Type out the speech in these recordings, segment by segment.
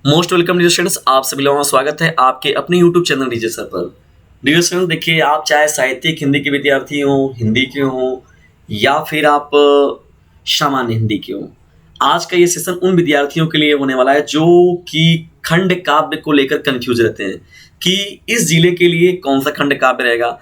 Most welcome dear students, आप सभी लोगों का स्वागत है आपके अपने यूट्यूब चैनल डीजे सर पर। डियर स्टूडेंट्स, देखिए आप चाहे साहित्यिक हिंदी के विद्यार्थी हो, हिंदी के हो या फिर आप सामान्य हिंदी के हो, आज का ये सेशन उन विद्यार्थियों के लिए होने वाला है जो कि खंड काव्य को लेकर कंफ्यूज रहते हैं कि इस जिले के लिए कौन सा खंड काव्य रहेगा।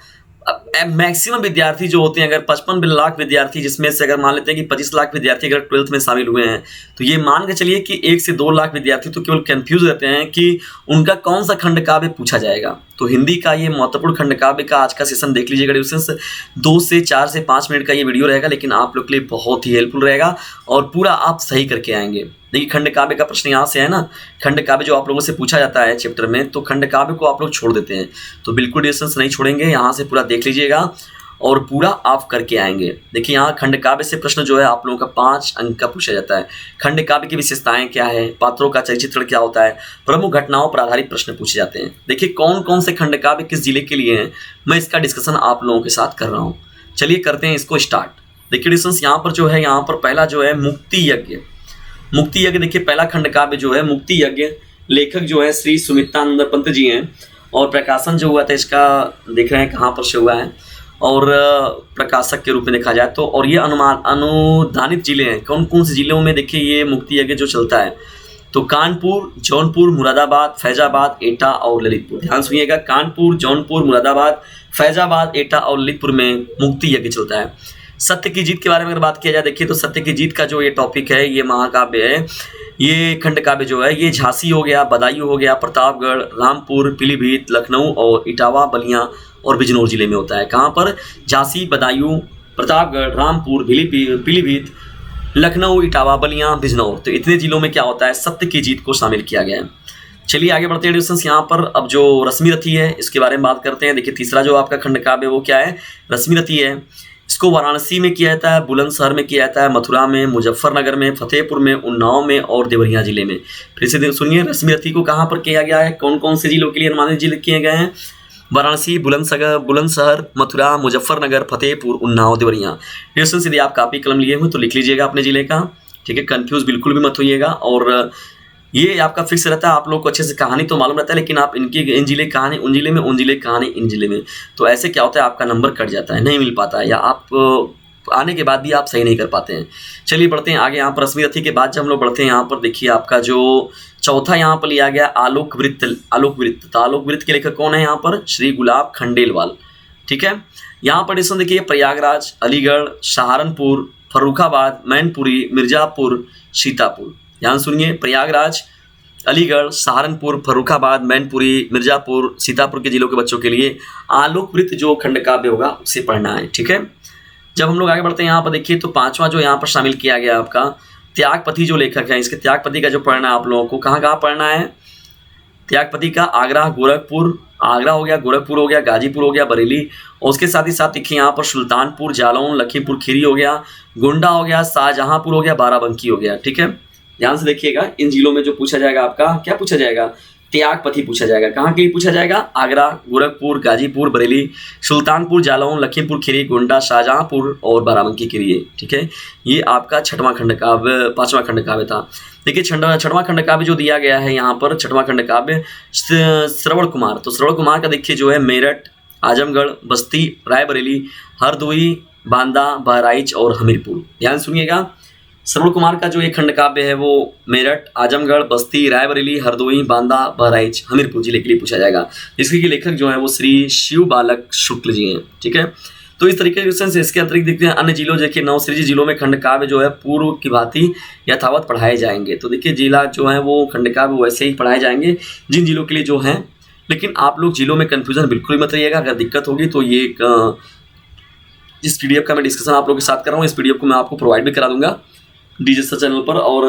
मैक्सिमम विद्यार्थी जो होते हैं, अगर 55 लाख विद्यार्थी, जिसमें से अगर मान लेते हैं कि 25 लाख विद्यार्थी अगर 12th में शामिल हुए हैं, तो ये मान के चलिए कि 1 से 2 लाख विद्यार्थी तो केवल कंफ्यूज रहते हैं कि उनका कौन सा खंड काव्य पूछा जाएगा। तो हिंदी का ये महत्वपूर्ण खंड काव्य का आज का सेशन देख लीजिएगा डिस्टेंस 2 से 4 से 5 मिनट का ये वीडियो रहेगा, लेकिन आप लोग के लिए बहुत ही हेल्पफुल रहेगा और पूरा आप सही करके आएंगे। देखिए खंड काव्य का प्रश्न यहाँ से है ना, खंड काव्य जो आप लोगों से पूछा जाता है चैप्टर में, तो खंड काव्य को आप लोग छोड़ देते हैं, तो बिल्कुल डिस्टेंस नहीं छोड़ेंगे, यहाँ से पूरा देख लीजिएगा और पूरा आप करके आएंगे। देखिए यहाँ खंड काव्य से प्रश्न जो है आप लोगों का 5 अंक का पूछा जाता है। खंड काव्य की विशेषताएं क्या है, पात्रों का चरित्र क्या होता है, प्रमुख घटनाओं पर आधारित प्रश्न पूछे जाते हैं। देखिए कौन कौन से खंड काव्य किस जिले के लिए हैं, मैं इसका डिस्कशन आप लोगों के साथ कर रहा हूँ। चलिए करते हैं इसको स्टार्ट। देखिए डिस्टेंस यहाँ पर जो है, यहाँ पर पहला जो है मुक्ति यज्ञ। मुक्ति यज्ञ देखिए पहला खंड काव्य जो है मुक्ति यज्ञ, लेखक जो है श्री सुमित्रानंद पंत जी हैं और प्रकाशन जो हुआ था इसका देख रहे हैं कहाँ पर से हुआ है, और प्रकाशक के रूप में देखा जाए तो, और ये अनुदानित जिले हैं। कौन कौन से जिलों में देखिए ये मुक्ति यज्ञ जो चलता है, तो कानपुर, जौनपुर, मुरादाबाद, फैजाबाद, एटा और ललितपुर। ध्यान सुनिएगा, कानपुर, जौनपुर, मुरादाबाद, फैजाबाद, एटा और ललितपुर में मुक्ति यज्ञ चलता है। सत्य की जीत के बारे में अगर बात किया जाए, देखिए तो सत्य की जीत का जो ये टॉपिक है, ये महाकाव्य है, ये खंड काव्य जो है, ये झांसी हो गया, बदायूं हो गया, प्रतापगढ़, रामपुर, पीलीभीत, लखनऊ और इटावा, बलिया और बिजनौर जिले में होता है। कहाँ पर? झांसी, बदायूं, प्रतापगढ़, रामपुर, पीलीभीत, लखनऊ, इटावा, बलिया, बिजनौर, तो इतने जिलों में क्या होता है, सत्य की जीत को शामिल किया गया है। चलिए आगे बढ़ते हैं डिस्टेंस। यहाँ पर अब जो रश्मि रथी है इसके बारे में बात करते हैं। देखिए तीसरा जो आपका खंड काव्य वो क्या है, रश्मि रथी है। इसको वाराणसी में किया जाता है, बुलंदशहर में किया जाता है, मथुरा में, मुजफ्फरनगर में, फतेहपुर में, उन्नाव में और देवरिया जिले में। फिर से सुनिए, रश्मि रथी को कहाँ पर किया गया है, कौन कौन से जिलों के लिए अनुमानित जिले किए गए हैं, वाराणसी, बुलंदशहर, मथुरा, मुजफ्फरनगर, फतेहपुर, उन्नाव, देवरिया। डिस्टेंस यदि आप कापी कलम लिए हुए तो लिख लीजिएगा अपने जिले का, ठीक है, कंफ्यूज बिल्कुल भी मत होइएगा। और ये आपका फिक्स रहता है, आप लोग को अच्छे से कहानी तो मालूम रहता है, लेकिन आप इनकी इन जिले कहानी उन जिले में, उन जिले कहानी इन जिले में, तो ऐसे क्या होता है आपका नंबर कट जाता है, नहीं मिल पाता है, या आप आने के बाद भी आप सही नहीं कर पाते हैं। चलिए बढ़ते हैं आगे। यहाँ पर रश्मि रथी के बाद जब हम लोग बढ़ते हैं, यहाँ पर देखिए आपका जो चौथा यहाँ पर लिया गया आलोक वृत्त। आलोक वृत्त, तो आलोक वृत्त के लेखक कौन है यहाँ पर, श्री गुलाब खंडेलवाल, ठीक है। यहाँ पर इसमें देखिए प्रयागराज, अलीगढ़, सहारनपुर, फर्रुखाबाद, मैनपुरी, मिर्जापुर, सीतापुर। ध्यान सुनिए, प्रयागराज, अलीगढ़, सहारनपुर, फर्रुखाबाद, मैनपुरी, मिर्जापुर, सीतापुर के जिलों के बच्चों के लिए आलोक वृत्त जो खंड काव्य होगा उसे पढ़ना है, ठीक है। जब हम लोग आगे बढ़ते हैं यहाँ पर देखिए, तो पांचवा जो यहाँ पर शामिल किया गया आपका त्यागपति जो लेखक है, इसके त्यागपति का जो पढ़ना है आप लोगों को, कहाँ कहाँ पढ़ना है त्यागपति का, आगरा, गोरखपुर, आगरा हो गया, गोरखपुर हो गया, गाजीपुर हो गया, बरेली, और उसके साथ ही साथ देखिए यहाँ पर सुल्तानपुर, जालौन, लखीमपुर खीरी हो गया, गोंडा हो गया, शाहजहांपुर हो गया, बाराबंकी हो गया, ठीक है। ध्यान से देखिएगा, इन जिलों में जो पूछा जाएगा आपका क्या पूछा जाएगा, त्यागपति पूछा जाएगा। कहाँ के लिए पूछा जाएगा, आगरा, गोरखपुर, गाजीपुर, बरेली, सुल्तानपुर, जालौन, लखीमपुर खीरी, गोंडा, शाहजहांपुर और बाराबंकी के लिए, ठीक है। ये आपका छठवां खंड काव्य, पांचवा खंड काव्य था। देखिए छठवां खंड काव्य जो दिया गया है यहाँ पर, छठवां खंड काव्य श्रवण कुमार। तो श्रवण कुमार का देखिए जो है मेरठ, आजमगढ़, बस्ती, रायबरेली, हरदोई, बांदा, बहराइच और हमीरपुर। ध्यान सुनिएगा, श्रवण कुमार का जो एक खंड काव्य है वो मेरठ, आजमगढ़, बस्ती, रायबरेली, हरदोई, बांदा, बहराइच, हमीरपुर जिले के लिए पूछा जाएगा। इसके लेखक जो है वो श्री शिव बालक शुक्ल जी हैं, ठीक है। तो इस तरीके से इसके अतिरिक्त देखते हैं अन्य जिलों, देखिए 9 सृजित जिलों में खंड काव्य जो है पूर्व की भांति यथावत पढ़ाए जाएंगे। तो देखिए जिला जो है वो खंड काव्य वैसे ही पढ़ाए जाएंगे जिन जिलों के लिए जो हैं, लेकिन आप लोग जिलों में कन्फ्यूजन बिल्कुल भी मत रहिएगा। अगर दिक्कत होगी तो ये जिस PDF का मैं डिस्कशन आप लोगों के साथ कर रहा हूँ, इस PDF को मैं आपको प्रोवाइड भी करा दूंगा डीजे सर चैनल पर, और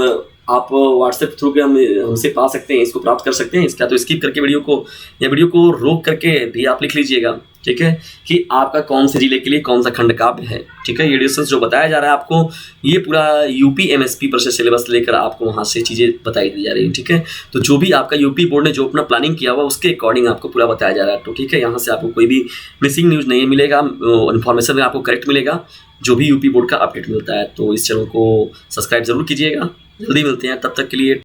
आप व्हाट्सएप थ्रू के हमसे पा सकते हैं, इसको प्राप्त कर सकते हैं। इसका तो स्किप करके वीडियो को रोक करके भी आप लिख लीजिएगा, ठीक है, कि आपका कौन से जिले के लिए कौन सा खंड काव्य है, ठीक है। ये डिस्टेंस जो बताया जा रहा है आपको, ये पूरा यूपी MSP पर से सिलेबस लेकर आपको वहाँ से चीज़ें बताई दी जा रही हैं, ठीक है। तो जो भी आपका यूपी बोर्ड ने जो अपना प्लानिंग किया हुआ उसके अकॉर्डिंग आपको पूरा बताया जा रहा है, तो ठीक है। यहाँ से आपको कोई भी मिसिंग न्यूज़ नहीं मिलेगा, इन्फॉर्मेशन आपको करेक्ट मिलेगा, जो भी यूपी बोर्ड का अपडेट मिलता है। तो इस चैनल को सब्सक्राइब जरूर कीजिएगा। जल्दी मिलते हैं, तब तक के लिए